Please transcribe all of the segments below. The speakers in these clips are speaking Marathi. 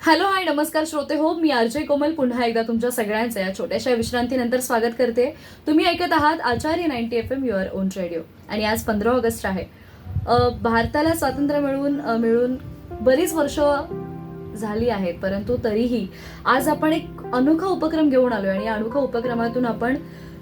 हॅलो हाय नमस्कार श्रोते हो, मी आरजे कोमल पुन्हा एकदा तुमच्या सगळ्यांचं या छोट्याशा विश्रांतीनंतर स्वागत करते. तुम्ही ऐकत आहात आचार्य 90 FM युअर ओन रेडिओ. आणि आज 15 ऑगस्ट आहे. भारताला स्वातंत्र्य मिळून बरीच वर्ष झाली आहेत, परंतु तरीही आज आपण एक अनोखा उपक्रम घेऊन आलोय आणि या अनोखा उपक्रमातून आपण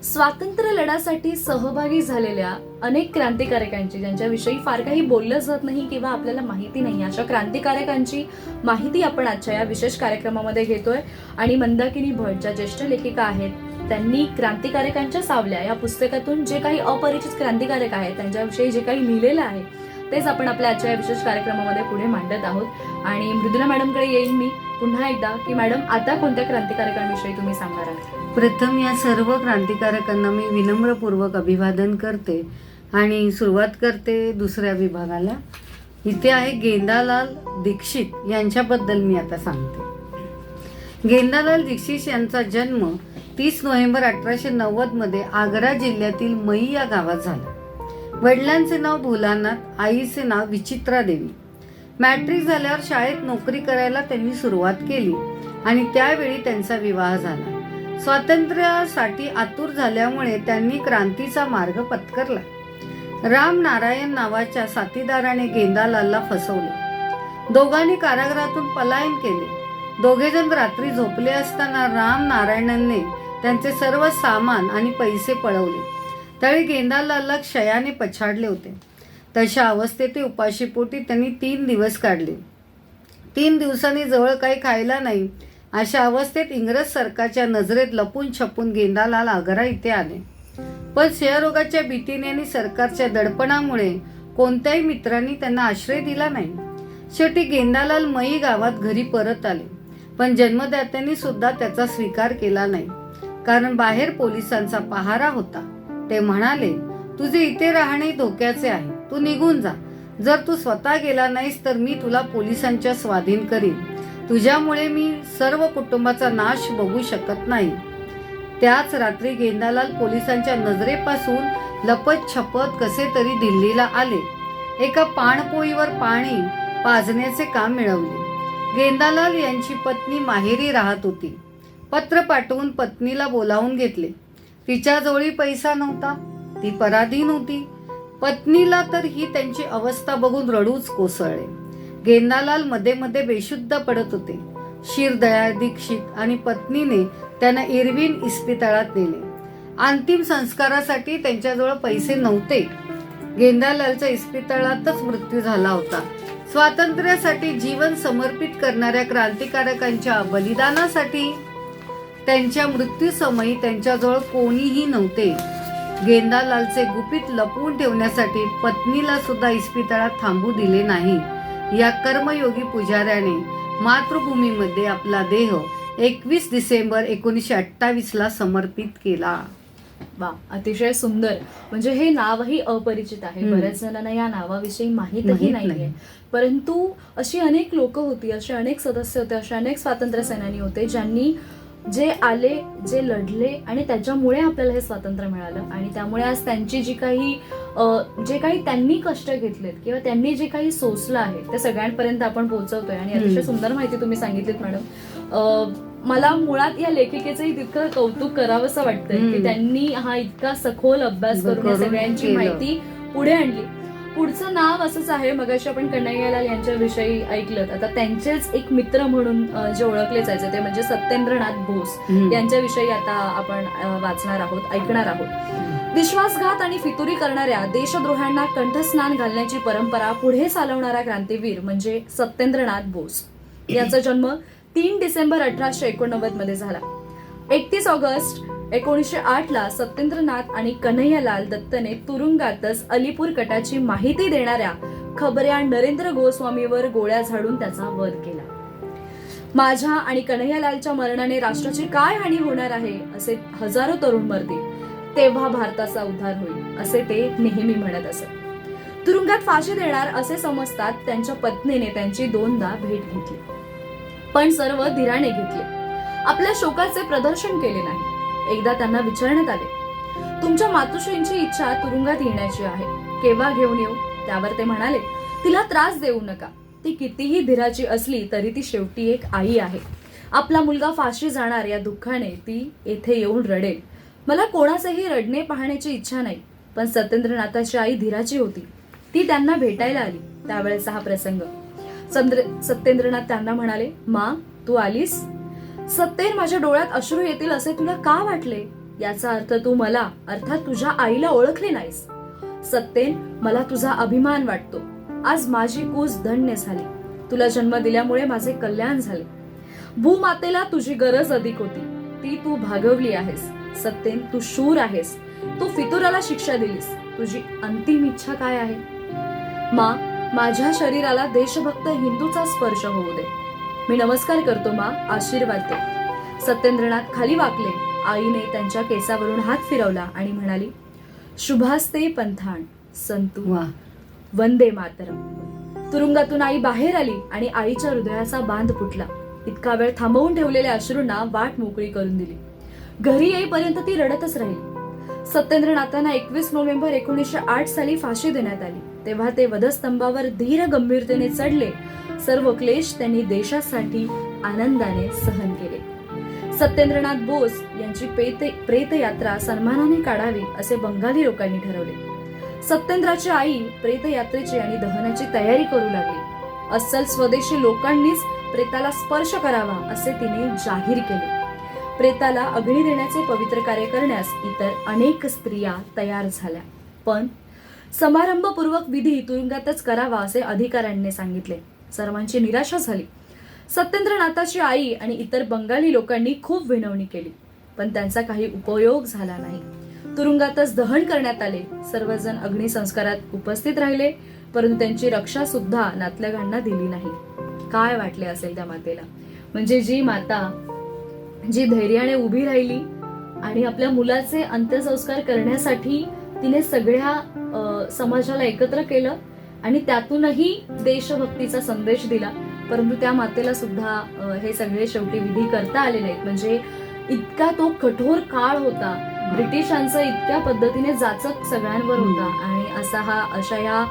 स्वातंत्र्य लढ्यासाठी सहभागी झालेल्या अनेक क्रांतिकारकांची, ज्यांच्याविषयी फार काही बोललं जात नाही किंवा आपल्याला माहिती नाही, अशा क्रांतिकारकांची माहिती आपण आजच्या या विशेष कार्यक्रमामध्ये घेतोय. आणि मंदाकिनी भट ज्या ज्येष्ठ लेखिका आहेत, त्यांनी क्रांतिकारकांच्या सावल्या या पुस्तकातून जे काही अपरिचित क्रांतिकारक आहेत त्यांच्याविषयी जे काही लिहिलेलं आहे तेच आपण आपल्या आजच्या या विशेष कार्यक्रमामध्ये पुढे मांडत आहोत. आणि मृदुला मॅडमकडे येईन मी पुन्हा एकदा की मॅडम, आता कोणत्या क्रांतिकारकांविषयी तुम्ही सांगणार आहात? प्रथम या सर्व क्रांतिकारकांना मी विनम्रपूर्वक अभिवादन करते आणि सुरुवात करते दुसऱ्या विभागाला. इथे आहे गेंदालाल दीक्षित यांच्याबद्दल मी आता सांगते. गेंदालाल दीक्षित यांचा जन्म 30 नोव्हेंबर 1890 मध्ये आग्रा जिल्ह्यातील मई या गावात झाला. वडिलांचे नाव भोलानाथ, आईचे नाव विचित्रा देवी. मॅट्रिक झाल्यावर शाळेत नोकरी करायला त्यांनी सुरुवात केली आणि त्यावेळी त्यांचा विवाह झाला. स्वातंत्र्यासाठी आतुर झाल्यामुळे त्यांनी क्रांतीचा मार्ग पत्करला. राम नारायण नावाच्या साथीदाराने गेंदालालला फसवले. दोघांनी कारागृहातून पलायन केले. दोघेजण रात्री झोपले असताना राम नारायणांनी त्यांचे सर्व सामान आणि पैसे पळवले. त्यावेळी गेंदालालला क्षयाने पछाडले होते. तशा अवस्थेत ते उपाशीपोटी त्यांनी 3 दिवस काढले. 3 दिवसांनी जवळ काही खायला नाही अशा अवस्थेत इंग्रज सरकारच्या नजरेत लपून छपून गेंदालाल आग्रा इथे आले. पण क्षयरोगाच्या भीतीने आणि सरकारच्या दडपणामुळे कोणत्याही मित्रांनी त्यांना आश्रय दिला नाही. शेवटी गेंदालाल मई गावात घरी परत आले. पण जन्मदात्यांनी सुद्धा त्याचा स्वीकार केला नाही, कारण बाहेर पोलिसांचा पहारा होता. ते म्हणाले, तुझे इथे राहणे धोक्याचे आहे, तू निघून जा. जर तू स्वतः गेला नाहीस तर मी तुला पोलिसांच्या स्वाधीन करीन. तुझ्यामुळे मी सर्व कुटुंबाचा नाश बघू शकत नाही. त्याच रात्री गेंदालाल पोलिसांच्या नजरेपासून लपत छपत कसे तरी दिल्लीला आले. एका पाणपोईवर पाणी पाजण्याचे काम मिळवले. गेंदालाल यांची पत्नी माहेरी राहत होती. पत्र पाठवून पत्नीला बोलावून घेतले. तिच्याजवळी पैसा नव्हता, ती पराधीन होती. पत्नीला तर ही त्यांची अवस्था बघून रडूच कोसळले. गेंदालाल मध्ये मध्ये बेशुद्ध पडत होते. शिरदयाळ दीक्षित आणि पत्नीने त्यांना इरविन इस्पितळात नेले. अंतिम संस्कारासाठी त्यांच्याजवळ पैसे नव्हते. गेंदालालचा इस्पितळातच मृत्यू झाला होता. स्वातंत्र्यासाठी जीवन समर्पित करणाऱ्या क्रांतिकारकांच्या बलिदानासाठी त्यांच्या मृत्यूसमयी त्यांच्याजवळ कोणीही नव्हते. गेंदालालचे गुपित लपवून ठेवण्यासाठी पत्नीला सुद्धा इस्पितळात थांबू दिले नाही. या कर्मयोगी पुजाऱ्याने मातृभूमीमध्ये आपला देह 21 डिसेंबर 1928 ला समर्पित केला. वा, अतिशय सुंदर. म्हणजे हे नावही अपरिचित आहे. बऱ्याच जणांना या नावाविषयी माहितही नाहीये. परंतु अशी अनेक लोक होती, असे अनेक सदस्य होते, असे अनेक स्वातंत्र्य सेनानी होते, ज्यांनी जे आले, जे लढले आणि त्याच्यामुळे आपल्याला हे स्वातंत्र्य मिळालं. आणि त्यामुळे आज त्यांची जे काही त्यांनी कष्ट घेतलेत किंवा त्यांनी जे काही सोसलं आहे ते सगळ्यांपर्यंत आपण पोहोचवतोय. आणि अतिशय सुंदर माहिती तुम्ही सांगितलीत मॅडम. मला मुळात या लेखिकेचंही तितकं कौतुक करावंसं वाटतंय की त्यांनी हा इतका सखोल अभ्यास करून या सगळ्यांची माहिती पुढे आणली. पुढचं नाव असंच आहे. मगाशी आपण कन्हैयालाल यांच्याविषयी ऐकलं. आता त्यांचेच एक मित्र म्हणून जे ओळखले जायचे ते म्हणजे सत्येंद्रनाथ बोस यांच्याविषयी आता आपण वाचणार आहोत, ऐकणार आहोत. विश्वासघात आणि फितुरी करणाऱ्या देशद्रोह्यांना कंठस्नान घालण्याची परंपरा पुढे चालवणारा क्रांतीवीर म्हणजे सत्येंद्रनाथ बोस. याचा जन्म 3 डिसेंबर 1889 मध्ये झाला. 31 ऑगस्ट 1908 ला सत्येंद्रनाथ आणि कन्हैयालाल दत्तने तुरुंगातच अलीपूर कटाची माहिती देणाऱ्या खबऱ्या नरेंद्र गोस्वामीवर गोळ्या झाडून त्याचा वध केला. माझ्या आणि कन्हैयालालच्या मरणाने राष्ट्राची काय हानी होणार आहे, असे हजारो तरुण मरतील, तेव्हा भारताचा उद्धार होईल, असे ते नेहमी म्हणत असत. तुरुंगात फाशी देणार असे समजतात त्यांच्या पत्नीने त्यांची 2दा भेट घेतली, पण सर्व धीराने घेतले. आपल्या शोकाचे प्रदर्शन केले नाही. एकदा त्यांना विचारण्यात आले, तुमच्या मातोश्रींची इच्छा तुरुंगात येण्याची आहे, केव्हा घेऊन येऊ? त्यावर ते म्हणाले, तिला त्रास देऊ नका, ती कितीही धीराची असली तरी ती शेवटी एक आई आहे. आपला मुलगा फाशी जाणार या दुःखाने ती येथे येऊन रडेल. मला कोणाचेही रडणे पाहण्याची इच्छा नाही, पण सत्येंद्रनाथाची आई धीराची होती. ती त्यांना भेटायला आली. त्यावेळेचा हा प्रसंग. सत्येंद्रनाथ त्यांना म्हणाले, मा, तू आलीस? सत्येन, माझ्या डोळ्यात अश्रू येतील असे तुला का वाटले? याचा अर्थ तू मला, अर्थात तुझ्या आईला ओळखले नाहीस. सत्येन, मला तुझा अभिमान वाटतो. आज माझी कूस धन्य झाली. तुला जन्म दिल्यामुळे माझे कल्याण झाले. भूमातेला तुझी गरज अधिक होती, ती तू भागवली आहेस. सत्येन, तू शूर आहेस. तू फितुराला शिक्षा दिलीस. तुझी अंतिम इच्छा काय आहे? मा, माझ्या शरीराला देशभक्त हिंदूचा स्पर्श होऊ दे. मी नमस्कार करतो मा, आशीर्वाद दे. सत्येंद्रनाथ खाली वाकले. आईने त्यांच्या केसावरून हात फिरवला आणि म्हणाली, शुभास्ते पंथाण संतू, वंदे मातरम. तुरुंगातून आई बाहेर आली आणि आईच्या हृदयाचा बांध फुटला. इतका वेळ थांबवून ठेवलेल्या अश्रूंना वाट मोकळी करून दिली. घरी येईपर्यंत ती रडतच राहिली. सत्येंद्रनाथांना 21 नोव्हेंबर 1908 साली फाशी देण्यात आली. तेव्हा ते वधस्तंभावर धीर गंभीरतेने चढले. सर्व क्लेश त्यांनी देशासाठी आनंदाने सहन केले. सत्येंद्रनाथ बोस यांची प्रेतयात्रा सन्मानाने काढावी असे बंगाली लोकांनी ठरवले. सत्येंद्राची आई प्रेतयात्रेची आणि दहनाची तयारी करू लागली. अस्सल स्वदेशी लोकांनीच प्रेताला स्पर्श करावा असे तिने जाहीर केले. प्रेताला अग्नी देण्याचे पवित्र कार्य करण्यास इतर अनेक स्त्रिया तयार झाल्या, पण समारंभपूर्वक विधी तुरुंगातच करावा असे अधिकाऱ्यांनी सांगितले. सर्वांची निराशा झाली. सत्येंद्रनाथाची आई आणि इतर बंगाली लोकांनी खूप विनवणी केली, पण त्यांचा काही उपयोग झाला नाही. तुरुंगातच दहन करण्यात आले. सर्वजण अग्निसंस्कारात उपस्थित राहिले, परंतु त्यांची रक्षा सुद्धा नातलगांना दिली नाही. काय वाटले असेल त्या मातेला? म्हणजे जी माता जी धैर्याने उभी राहिली आणि आपल्या मुलाचे अंत्यसंस्कार करण्यासाठी तिने सगळ्या समाजाला एकत्र केलं आणि त्यातूनही देशभक्तीचा संदेश दिला, परंतु त्या मातेला सुद्धा हे सगळे शेवटी विधी करता आले नाहीत. म्हणजे इतका तो कठोर काळ होता. ब्रिटिशांचं इतक्या पद्धतीने जाचक सगळ्यांवर होता आणि अशा या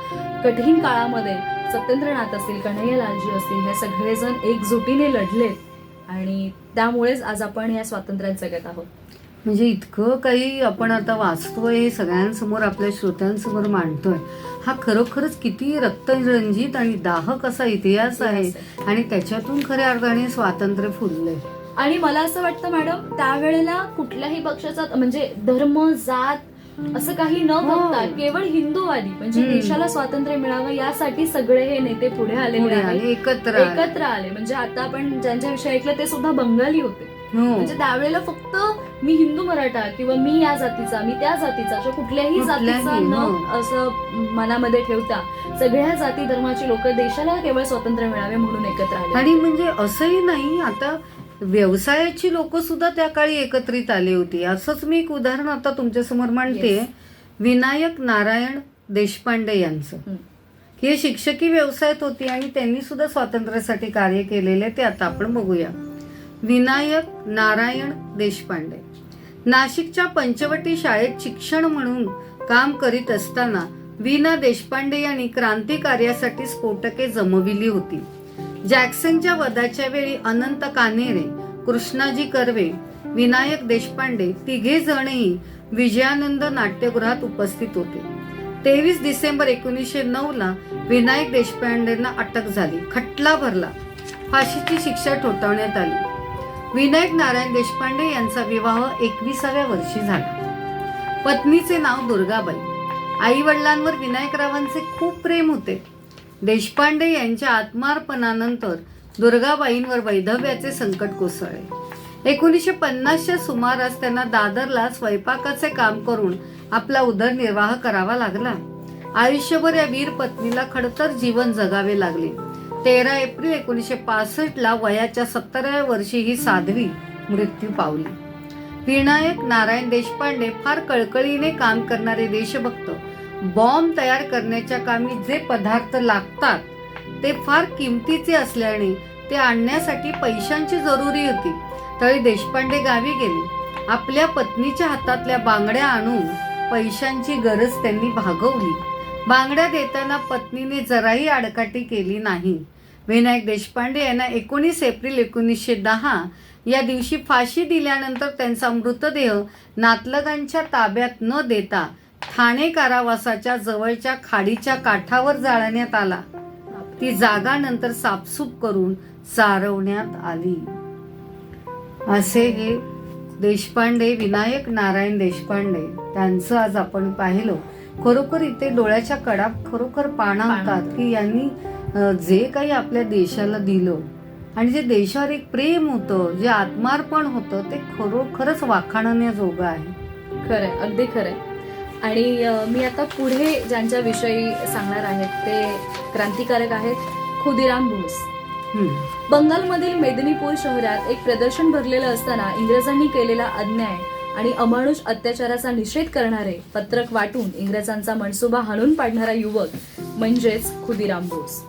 कठीण काळामध्ये सत्येंद्रनाथ असतील, कन्हैयालालजी असतील, हे सगळेजण एकजुटीने लढलेत आणि त्यामुळेच आज आपण या स्वातंत्र्यात जगत आहोत. म्हणजे इतकं काही आपण आता वाचतोय, हे सगळ्यांसमोर आपल्या श्रोत्यांसमोर मांडतोय. हा खरोखरच किती रक्तरंजित आणि दाहक असा इतिहास आहे आणि त्याच्यातून खऱ्या अर्थाने स्वातंत्र्य फुललंय. आणि मला असं वाटतं मॅडम, त्यावेळेला कुठल्याही पक्षाचा म्हणजे धर्म, जात असं काही न बघता केवळ हिंदूवादी म्हणजे देशाला स्वातंत्र्य मिळावं यासाठी सगळे हे नेते पुढे आले, एकत्र आले. म्हणजे आता आपण ज्यांच्याविषयी ऐकलं ते सुद्धा बंगाली होते. म्हणजे त्यावेळेला फक्त मी हिंदू मराठा किंवा मी या जातीचा, मी त्या जातीचा, अशा कुठल्याही जातीचा न असं मनामध्ये ठेवता सगळ्या जाती धर्माची लोक देशाला केवळ स्वातंत्र्य मिळावे म्हणून एकत्र आले. आणि म्हणजे असंही नाही, आता व्यवसायाची लोक सुद्धा त्या काळी एकत्रित आली होती. असंच मी एक उदाहरण आता तुमच्या समोर मांडते. विनायक नारायण देशपांडे यांचं, की हे शिक्षकी व्यवसायात होती आणि त्यांनी सुद्धा स्वातंत्र्यासाठी कार्य केलेले ते आता आपण बघूया. विनायक नारायण देशपांडे नाशिकच्या पंचवटी शाळेत शिक्षण म्हणून काम करीत असताना वीना देशपांडे यांनी क्रांती कार्यासाठी स्फोटके जमविली होती. जॅक्सनच्या वधाच्या वेळी अनंत कान्हेरे, कृष्णाजी कर्वे, विनायक देशपांडे तिघे जणही विजयानंद नाट्यगृहात उपस्थित होते. 23 डिसेंबर 1909 ला विनायक देशपांडेंना अटक झाली. खटला भरला. फाशीची शिक्षा ठोठावण्यात आली. विनायक नारायण देशपांडे यांचा विवाह 21व्या वर्षी झाला. पत्नीचे नाव दुर्गाबाई. आई वडिलांवर विनायकरावांचे खूप प्रेम होते. देशपांडे यांच्या आत्मार्पणानंतर दुर्गाबाईंवर वैधव्याचे संकट कोसळले. 1950च्या सुमारास त्यांना दादरला स्वयंपाकाचे काम करून आपला उदरनिर्वाह करावा लागला. आयुष्यभर या वीर पत्नीला खडतर जीवन जगावे लागले. 13 एप्रिल 1965 ला वयाच्या 17व्या वर्षी ही साध्वी मृत्यू पावली. विनायक नारायण देशपांडे फार कळकळीने काम करणारे देशभक्त. बॉम्ब तयार करण्याच्या कामी जे पदार्थ लागतात ते फार किमतीचे असल्याने ते आणण्यासाठी पैशांची जरुरी होती. तरी देशपांडे गावी गेले. आपल्या पत्नीच्या हातातल्या बांगड्या आणून पैशांची गरज त्यांनी भागवली. बांगड्या देताना पत्नीने जराही आडकाठी केली नाही. विनायक देशपांडे यांना 19 एप्रिल 1910 या दिवशी फाशी दिल्यानंतर त्यांचा मृतदेह नातलगांच्या ताब्यात न देता ठाणे कारावासाच्या जवळच्या खाडीच्या काठावर जाळण्यात आला. ती जागा नंतर साफसूफ करून सारवण्यात आली. असे हे देशपांडे, विनायक नारायण देशपांडे, त्यांचं आज आपण पाहिलं. खरोखर इथे डोळ्याच्या कडा खरोखर पाणावतात की यांनी जे काही आपल्या देशाला दिलं आणि जे देशावर एक प्रेम होतं, जे आत्मार्पण होतं, ते खरोखरच वाखाणण्याजोगं आहे. खरंय, अगदी खरंय. आणि मी आता पुढे ज्यांच्याविषयी सांगणार आहेत ते क्रांतिकारक आहेत खुदीराम बोस. बंगालमधील मेदिनीपूर शहरात एक प्रदर्शन भरलेलं असताना इंग्रजांनी केलेला अन्याय आणि अमानुष अत्याचाराचा निषेध करणारे पत्रक वाटून इंग्रजांचा मनसुबा हाणून पाडणारा युवक म्हणजेच खुदीराम बोस.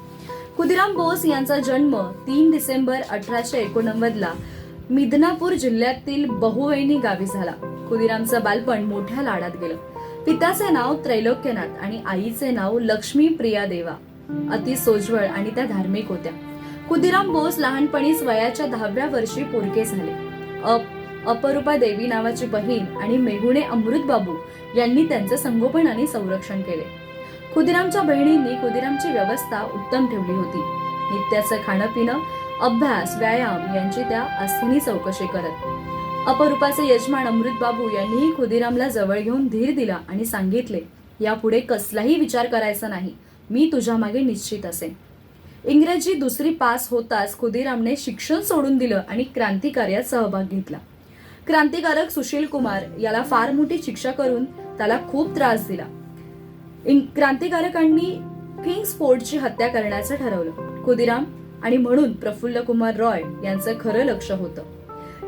खुदीराम बोस यांचा जन्म 3 डिसेंबर 1889 ला मिदनापूर जिल्ह्यातील बहुवैनी गावी झाला. खुदीरामचं बालपण मोठ्या लाडात गेलं. पित्याचे नाव त्रैलोक्यनाथ आणि आईचे नाव लक्ष्मी प्रिया देवा. अति सोज्वळ आणि त्या धार्मिक होत्या. खुदीराम बोस लहानपणीच वयाच्या 10व्या वर्षी पोरके झाले. अपरूपा देवी नावाची बहीण आणि मेहुणे अमृतबाबू यांनी त्यांचं संगोपन आणि संरक्षण केले. खुदीरामच्या बहिणींनी खुदीरामची व्यवस्था उत्तम ठेवली होती. नित्याचं खाणं पिणं, अभ्यास, व्यायाम यांची त्या आस्थेने चौकशी करत. अपरूपाचे यजमान अमृतबाबू यांनीही खुदीरामला जवळ घेऊन धीर दिला आणि सांगितले, यापुढे कसलाही विचार करायचा नाही, मी तुझ्या मागे निश्चित असेन. इंग्रजी 2री पास होताच खुदीरामने शिक्षण सोडून दिलं आणि क्रांतिकार्यात सहभाग घेतला. क्रांतिकारक सुशील कुमार याला फार मोठी शिक्षा करून त्याला खूप त्रास दिला. क्रांतिकारकांनी किंग्सफोर्डची हत्या करण्याचं ठरवलं. खुदीराम आणि म्हणून प्रफुल्ल कुमार रॉय यांचं खरं लक्ष होतं.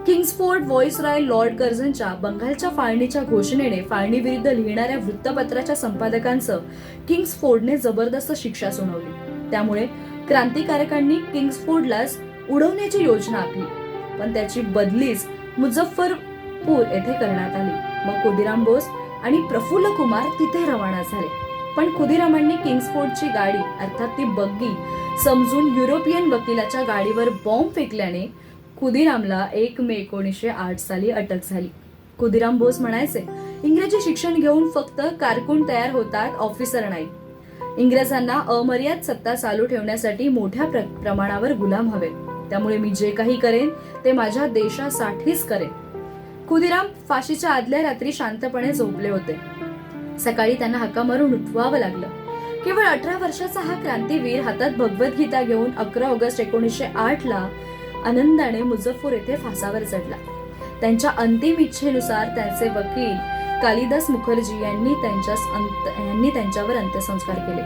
किंग्सफोर्ड व्हॉइसरॉय लॉर्ड कर्झनच्या बंगालच्या फाळणीच्या घोषणेने फाळणीविरुद्ध लिहिणाऱ्या वृत्तपत्राच्या संपादकांचं किंग्सफोर्डने जबरदस्त शिक्षा सुनावली. त्यामुळे क्रांतिकारकांनी किंग्सफोर्डलाच उडवण्याची योजना आखली, पण त्याची बदलीच मुझफ्फरपूर येथे करण्यात आली. मग खुदीराम बोस आणि प्रफुल्ल कुमार तिथे रवाना झाले. पण खुदीरामांनी किंग्सफोर्डची गाडी अर्थात ती बग्गी समजून युरोपियन वकिलाच्या गाडीवर बॉम्ब फेकल्याने खुदीरामला 1 मे 1908 साली अटक झाली. खुदीराम बोस म्हणायचे, इंग्रजी शिक्षण घेऊन फक्त कारकून तयार होतात, ऑफिसर नाही. इंग्रजांना अमर्याद सत्ता चालू ठेवण्यासाठी मोठ्या प्रमाणावर गुलाम हवे. त्यामुळे मी जे काही करेन ते माझ्या देशासाठीच करेन. खुदीराम फाशीच्या आदल्या रात्री शांतपणे झोपले होते. सकाळी त्यांना हाका मारून उठवावं लागलं. केवळ 18 वर्षाचा हा क्रांतीवीर हातात भगवद्गीता घेऊन 11 ऑगस्ट 1908 ला आनंदाने मुझफ्फर येथे फासावर चढला. त्यांच्या अंतिम इच्छेनुसार त्यांचे वकील कालिदास मुखर्जी यांनी त्यांच्यावर अंत्यसंस्कार केले.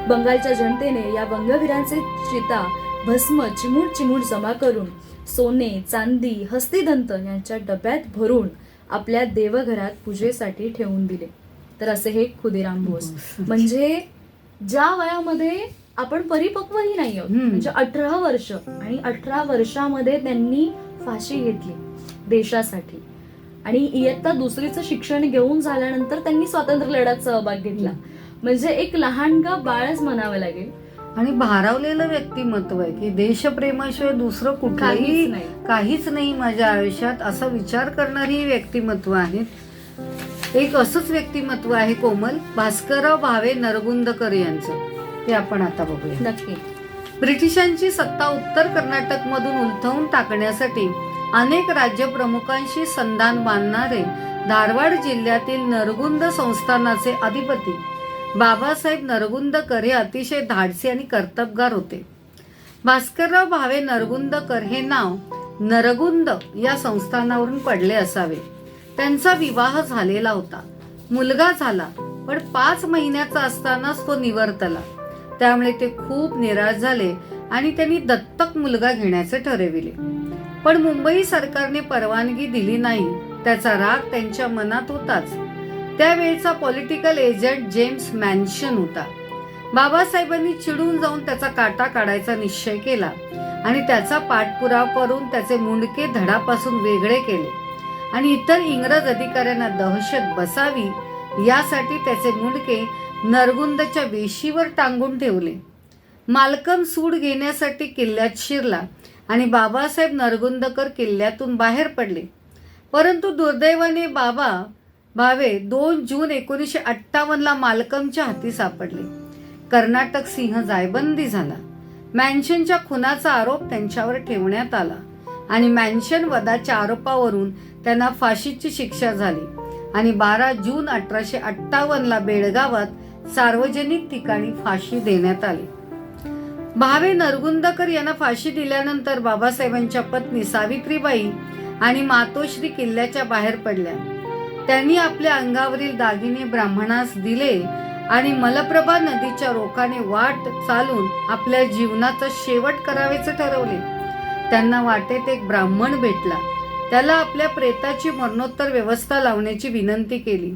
बंगालच्या जनतेने या वंगवीरांचे चिता भस्म चिमूट चिमूट जमा करून सोने, चांदी, हस्तिदंत यांच्या डब्यात भरून आपल्या देवघरात पूजेसाठी ठेवून दिले. तर असे हे खुदीराम बोस. म्हणजे ज्या वयामध्ये आपण परिपक्वही नाही आहोत, म्हणजे 18 वर्ष, आणि 18 वर्षामध्ये त्यांनी फाशी घेतली देशासाठी. आणि इयत्ता 2रीचं शिक्षण घेऊन झाल्यानंतर त्यांनी स्वातंत्र्य लढ्यात सहभाग घेतला. म्हणजे एक लहानगा बाळच म्हणावं लागेल. आणि भारावलेलं व्यक्तिमत्व आहे की देशप्रेमाशिवाय दुसरं कुठलंही काहीच नाही माझ्या आयुष्यात, असा विचार करणारी व्यक्तिमत्व आहेत. एक असंच व्यक्तिमत्व आहे कोमल, भास्करराव भावे नरगुंदकर यांचं. ते आपण आता बघूया. नक्की. ब्रिटिशांची सत्ता उत्तर कर्नाटक मधून उलथवून टाकण्यासाठी अनेक राज्यप्रमुखांशी संधान बांधणारे धारवाड जिल्ह्यातील नरगुंद संस्थानाचे अधिपती बाबासाहेब नरगुंदकर हे अतिशय धाडसी आणि कर्तबगार होते. भास्करराव भावे नरगुंदकर हे नाव नरगुंद या संस्थानावरून पडले असावे. त्यांचा विवाह झालेला होता, मुलगा झाला, पण 5 महिन्याचा असतानाच तो निवर्तला. त्यामुळे ते खूप निराश झाले आणि त्यांनी दत्तक मुलगा घेण्याचे ठरविले. पण मुंबई सरकारने परवानगी दिली नाही. त्याचा राग त्यांच्या मनात होताच. त्यावेळचा पॉलिटिकल एजंट जेम्स मॅन्शन होता. बाबासाहेबांनी चिडून जाऊन त्याचा काटा काढायचा निश्चय केला आणि त्याचा पाठपुरावा करून त्याचे मुंडके धडापासून वेगळे केले आणि इतर इंग्रज अधिकाऱ्यांना दहशत बसावी यासाठी त्याचे मुंडके नरगुंदच्या वेशीवर टांगून ठेवले. मालकम सूड घेण्यासाठी किल्ल्यात शिरला आणि बाबासाहेब नरगुंदकर किल्ल्यातून बाहेर पडले. परंतु दुर्दैवाने भावे 2 जून 1958ला मालकमच्या हाती सापडले. कर्नाटक सिंह जायबंदी झाला. मॅन्शनच्या खुनाचा आरोप त्यांच्यावर ठेवण्यात आला आणि मॅन्शन वधाच्या आरोपावरून त्यांना फाशीची शिक्षा झाली आणि 12 जून 1858ला बेळगावात सार्वजनिक ठिकाणी फाशी देण्यात आली. भावे नरगुंदकर यांना फाशी दिल्यानंतर बाबासाहेबांच्या पत्नी सावित्रीबाई आणि मातोश्री किल्ल्याच्या बाहेर पडल्या. त्यांनी आपल्या अंगावरील दागिने ब्राह्मणास दिले आणि मलप्रभा नदीच्या रोखाने वाट चालून आपल्या जीवनाचा शेवट करावेचे ठरवले. त्यांना वाटेत एक ब्राह्मण भेटला. त्याला आपल्या प्रेताची मरणोत्तर व्यवस्था लावण्याची विनंती केली.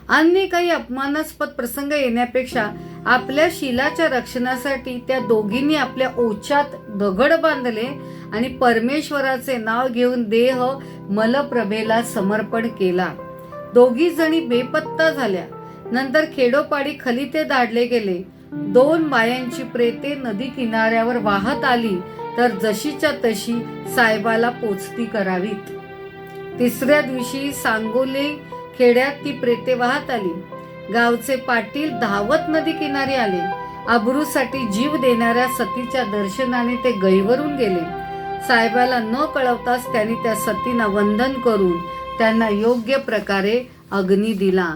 अन्य काही अपमानास्पद प्रसंग येण्यापेक्षा आपल्या शीलाच्या रक्षणासाठी त्या दोघींनी आपल्या ओच्यात दगड बांधले आणि परमेश्वराचे नाव घेऊन देह मलप्रभेला समर्पण केला. दोघी जणी बेपत्ता झाल्या. नंतर खेडोपाडी खलिते धाडले गेले. 2 बायांची प्रेते नदी किनाऱ्यावर वाहत आली तर जशीच्या तशी साहेबाला पोचती करावीत. 3ऱ्या दिवशी सांगोले खेड्यात ती प्रेते वाहत आली. गावचे पाटील धावत नदी किनारी आले. अब्रूसाठी जीव देणाऱ्या सतीच्या दर्शनाने ते गैवरून गेले. साहेबाला न कळवताच त्यांनी त्या सतींना वंदन करून त्यांना योग्य प्रकारे अग्नी दिला.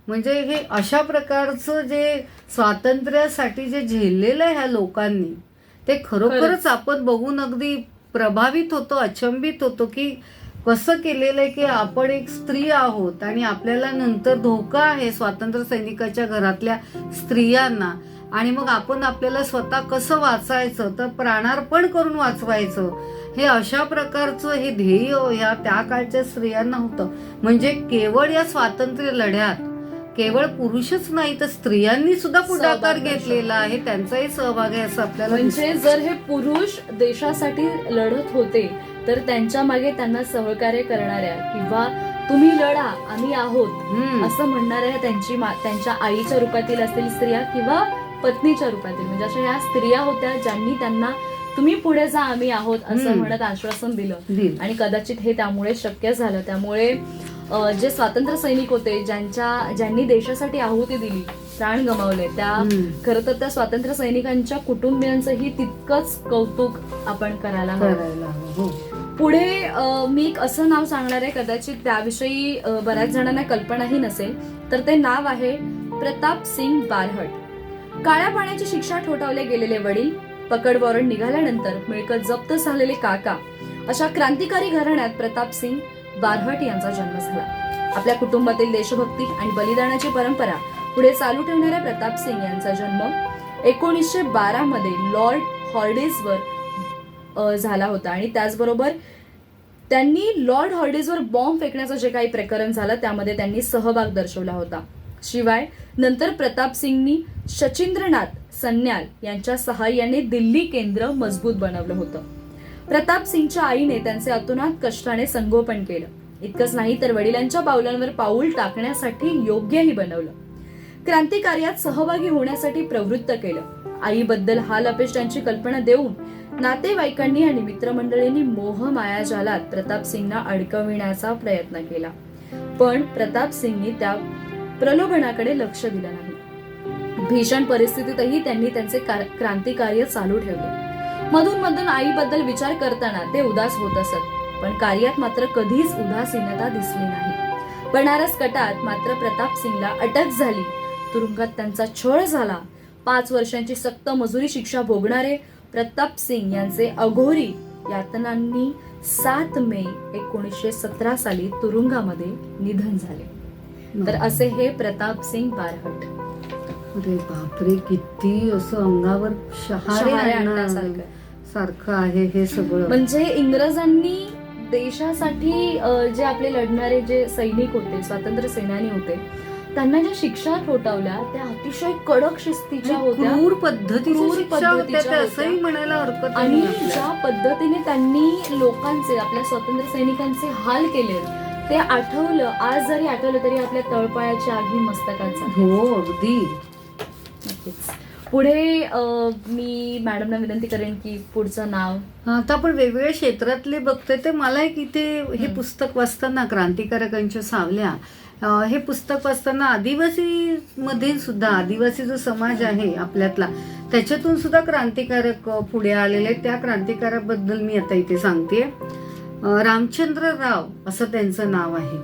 म्हणजे हे अशा प्रकारचं जे स्वातंत्र्यासाठी जे झेललेलं आहे ह्या लोकांनी, ते खरोखरच आपण बघून अगदी प्रभावित होतो, अचंबित होतो की कसं केलेलं आहे की आपण एक स्त्री आहोत आणि आपल्याला नंतर धोका आहे स्वातंत्र्य सैनिकाच्या घरातल्या स्त्रियांना, आणि मग आपण आपल्याला स्वतः कसं वाचायचं, तर प्राणार्पण करून वाचवायचं, हे अशा प्रकारचं हे ध्येय ह्या त्या काळच्या स्त्रियांना होतं. म्हणजे केवळ या स्वातंत्र्य लढ्यात केवळ पुरुषच नाही तर स्त्रियांनी सुद्धा पुढाकार घेतलेला आहे, त्यांचाही सहभाग आहे असं आपल्याला म्हणजे जर हे पुरुष देशासाठी लढत होते तर त्यांच्या मागे त्यांना सहकार्य करणाऱ्या किंवा तुम्ही लढा आम्ही आहोत असं म्हणणाऱ्या त्यांच्या आईच्या रूपातील असतील स्त्रिया किंवा पत्नीच्या रूपातील, म्हणजे अशा ह्या स्त्रिया होत्या ज्यांनी त्यांना तुम्ही पुढे जा आम्ही आहोत असं म्हणत आश्वासन दिलं. आणि कदाचित हे त्यामुळे शक्य झालं. त्यामुळे जे स्वातंत्र्य सैनिक होते ज्यांनी देशासाठी आहुती दिली, प्राण गमावले, त्या खरं तर त्या स्वातंत्र्य सैनिकांच्या कुटुंबियांचंही तितकंच कौतुक आपण करायला हवं. पुढे मी एक असं नाव सांगणार आहे, कदाचित त्याविषयी बऱ्याच जणांना कल्पनाही नसेल, तर ते नाव आहे प्रताप सिंग बारहट. काळ्या पाण्याची शिक्षा ठोठावले गेलेले वडील, पकड वॉरंट निघाल्यानंतर मिळकत जप्त झालेले काका, अशा क्रांतिकारी घराण्यात प्रताप सिंग बारहट यांचा जन्म झाला. आपल्या कुटुंबातील देशभक्ती आणि बलिदानाची परंपरा पुढे चालू ठेवणाऱ्या प्रताप सिंग यांचा जन्म 1912 मध्ये लॉर्ड हॉर्डिजवर झाला होता आणि त्याचबरोबर त्यांनी लॉर्ड हॉर्डिजवर बॉम्ब फेकण्याचं जे काही प्रकरण झालं त्यामध्ये त्यांनी सहभाग दर्शवला होता. शिवाय नंतर प्रताप सिंगनी शचींद्रनाथ सन्याल यांच्या सहाय्याने दिल्ली केंद्र मजबूत बनवलं होतं. प्रताप सिंगच्या आईने त्यांचे अतोनात कष्टाने संगोपन केलं. इतकंच नाही तर वडिलांच्या पावलांवर पाऊल टाकण्यासाठी योग्यही बनवलं. क्रांतिकार्यात सहभागी होण्यासाठी प्रवृत्त केलं. आईबद्दल हाल अपेष्टांची कल्पना देऊन नातेवाईकांनी आणि मित्रमंडळींनी मोह मायाजालात प्रताप सिंगना अडकविण्याचा प्रयत्न केला. पण प्रताप सिंगनी त्या प्रलोभनाकडे लक्ष दिलं नाही. भीषण परिस्थितीतही त्यांनी त्यांचे क्रांतिकार्य चालू ठेवले. मधून मधून आईबद्दल विचार करताना ते उदास होत असत, पण कार्यात मात्र कधीच उदासीनता दिसली नाही. बनारस कटात मात्र प्रताप सिंगला अटक झाली. तुरुंगात त्यांचा छळ झाला. 5 वर्षांची सक्त मजुरी शिक्षा भोगणारे प्रताप सिंग यांचे अघोरी यातनांनी 7 मे 1917 साली तुरुंगामध्ये निधन झाले. तर असे हे प्रताप सिंग बारहट. अरे बापरे, किती असं अंगावर शहारे सारखं आहे हे सगळं. म्हणजे इंग्रजांनी देशासाठी जे आपले लढणारे जे सैनिक होते, स्वातंत्र्य सेनानी होते, त्यांना ज्या शिक्षा ठोठावल्या त्या अतिशय कडक शिस्तीच्या होत्या, क्रूर पद्धतीच्या होत्या असंही म्हणायला हरकत आणि ज्या पद्धतीने त्यांनी लोकांचे, आपल्या स्वातंत्र्य सैनिकांचे हाल केले ते आठवलं, आज जरी आठवलं तरी आपल्या तळपायाची आगी मस्तकात जाते. हो अगदी. पुढे मी मॅडमना विनंती करेन की पुढचं नाव. आता आपण वेगवेगळ्या क्षेत्रातले बघतोय तर मला एक इथे हे पुस्तक वाचताना क्रांतिकारकांच्या सावल्या हे पुस्तक वाचताना आदिवासी मध्ये सुद्धा आदिवासी जो समाज आहे आपल्यातला त्याच्यातून सुद्धा क्रांतिकारक पुढे आलेले त्या क्रांतिकारकाबद्दल मी आता इथे सांगते. रामचंद्र राव असं त्यांचं नाव आहे.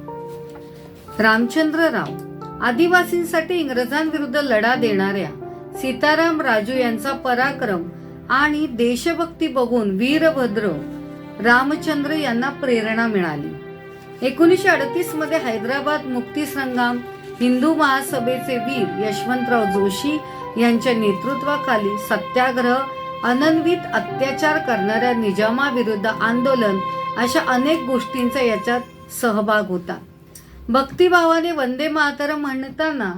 रामचंद्र राव आदिवासींसाठी इंग्रजांविरुद्ध लढा देणाऱ्या सीताराम राजू यांचा पराक्रम आणि देशभक्ती बघून वीरभद्र रामचंद्र यांना प्रेरणा मिळाली. 1938 मध्ये हैदराबाद मुक्ती संग्राम हिंदू महासभेचे वीर यशवंतराव जोशी यांच्या नेतृत्वाखाली सत्याग्रह अनन्वित अत्याचार करणाऱ्या निजामाविरुद्ध आंदोलन अशा अनेक गोष्टींचा याच्यात सहभाग होता. भक्तिभावाने वंदे मातरम म्हणताना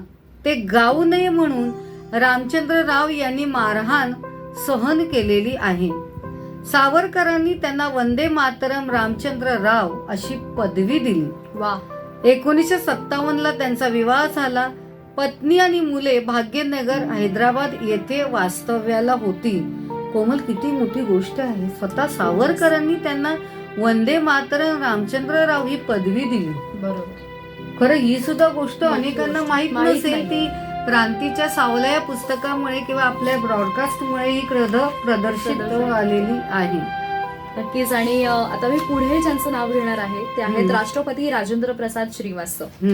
ते गाऊ नये म्हणून रामचंद्र राव यांनी मारहाण सहन केलेली आहे. सावरकरांनी त्यांना वंदे मातरम रामचंद्र राव अशी पदवी दिली. वा. 1957 त्यांचा विवाह झाला. पत्नी आणि मुले भाग्यनगर हैदराबाद येथे वास्तव्याला होती. कोमल, किती मोठी गोष्ट आहे. स्वतः सावरकरांनी त्यांना वंदे मातरम रामचंद्र राव ही पदवी दिली. बरोबर. खरं ही सुद्धा गोष्ट अनेकांना माहित माहित नसेल. नाही. ती क्रांतीच्या सावल्या या पुस्तकामुळे किंवा आपल्या ब्रॉडकास्टमुळे ही प्रदर्शित आलेली आहे. नक्कीच. आणि आता मी पुढे ज्यांचं नाव घेणार आहे ते आहेत राष्ट्रपती राजेंद्र प्रसाद श्रीवास्तव.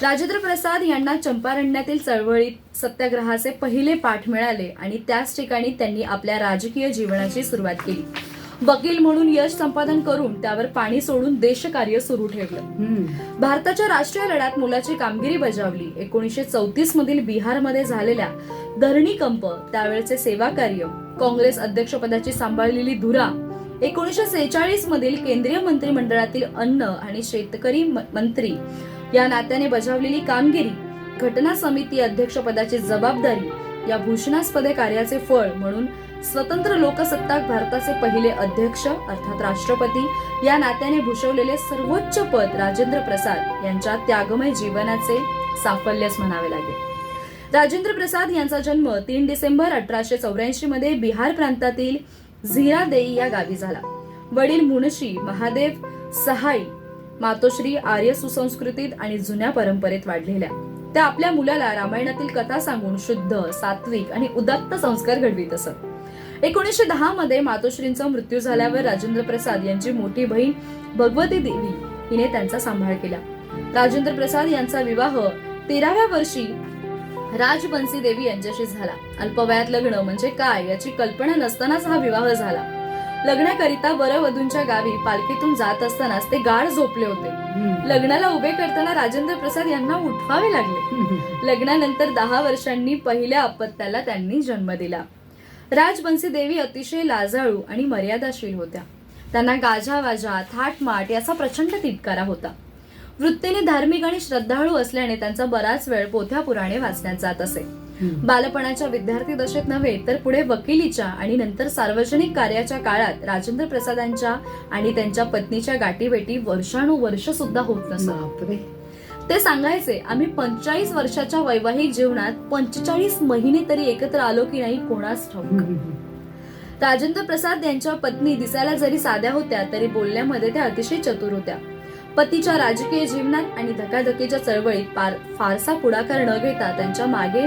राजेंद्र प्रसाद यांना चंपारण्यातील चळवळीत सत्याग्रहाचे पहिले पाठ मिळाले आणि त्याच ठिकाणी त्यांनी आपल्या राजकीय जीवनाची सुरुवात केली. वकील म्हणून यश संपादन करून त्यावर पाणी सोडून देशकार्य सुरू ठेवलं. भारताच्या राष्ट्रीय लढ्यात मोलाची कामगिरी बजावली. 1934 मधील बिहारमध्ये झालेल्या धरणी कंप, त्यावेळचे सेवा कार्य, काँग्रेस अध्यक्षपदाची सांभाळलेली धुरा, 1946 मधील केंद्रीय मंत्रिमंडळातील अन्न आणि शेतकरी मंत्री या नात्याने बजावलेली कामगिरी, घटना समिती अध्यक्षपदाची जबाबदारी या भूषणास्पद कार्याचे फळ म्हणून स्वतंत्र लोकसत्ताक भारताचे पहिले अध्यक्ष अर्थात राष्ट्रपती या नात्याने भूषवलेले सर्वोच्च पद राजेंद्र प्रसाद यांच्या त्यागमय जीवनाचे साफल्यच म्हणावे लागेल. राजेंद्र प्रसाद यांचा जन्म 3 डिसेंबर 1884 मध्ये बिहार प्रांतातील झिरादेई या गावी झाला. वडील मुनशी महादेव सहाई, मातोश्री आर्य सुसंस्कृतीत आणि जुन्या परंपरेत वाढलेल्या. त्या आपल्या मुलाला रामायणातील कथा सांगून शुद्ध, सात्विक आणि उदात्त संस्कार घडवीत असत. 1910 मध्ये मातोश्रींचा मृत्यू झाल्यावर राजेंद्र प्रसाद यांची मोठी बहीण भगवती देवी हिने त्यांचा सांभाळ केला. राजेंद्र प्रसाद यांचा विवाह 13व्या वर्षी राजबंसी देवी यांच्याशी झाला. अल्पवयात लग्न म्हणजे काय याची कल्पना नसतानाच हा विवाह झाला. लग्नाकरिता वरवधूंच्या गावी पालखीतून जात असतानाच ते गाढ झोपले होते. लग्नाला उभे करताना राजेंद्र प्रसाद यांना उठवावे लागले. लग्नानंतर 10 वर्षांनी पहिल्या अपत्याला त्यांनी जन्म दिला. राजबंसी देवी अतिशय लाजाळू आणि मर्यादाशील होत्या. त्यांना गाजावाजा, थाटमाट याचा प्रचंड तिटकारा होता. वृत्तीने धार्मिक आणि श्रद्धाळू असल्याने त्यांचा बराच वेळ पोथ्या पुराणे वाचण्यात जात असे. बालपणाच्या विद्यार्थी दशेत नव्हे तर पुढे वकिलीच्या आणि नंतर सार्वजनिक कार्याच्या काळात राजेंद्र प्रसादांच्या आणि त्यांच्या पत्नीच्या गाठीभेटी वर्षानुवर्ष सुद्धा होत नसत. ते सांगायचे, आम्ही 45 वर्षाच्या वैवाहिक जीवनात 45 महिने तरी एकत्र आलो की नाही कोणास ठाऊक. राजेंद्र प्रसाद यांच्या पत्नी दिसायला जरी साध्या होत्या तरी बोलण्यामध्ये त्या अतिशय चतुर होत्या. पतीच्या राजकीय जीवनात आणि धकाधकीच्या चळवळीत फारसा पुढाकार न घेता त्यांच्या मागे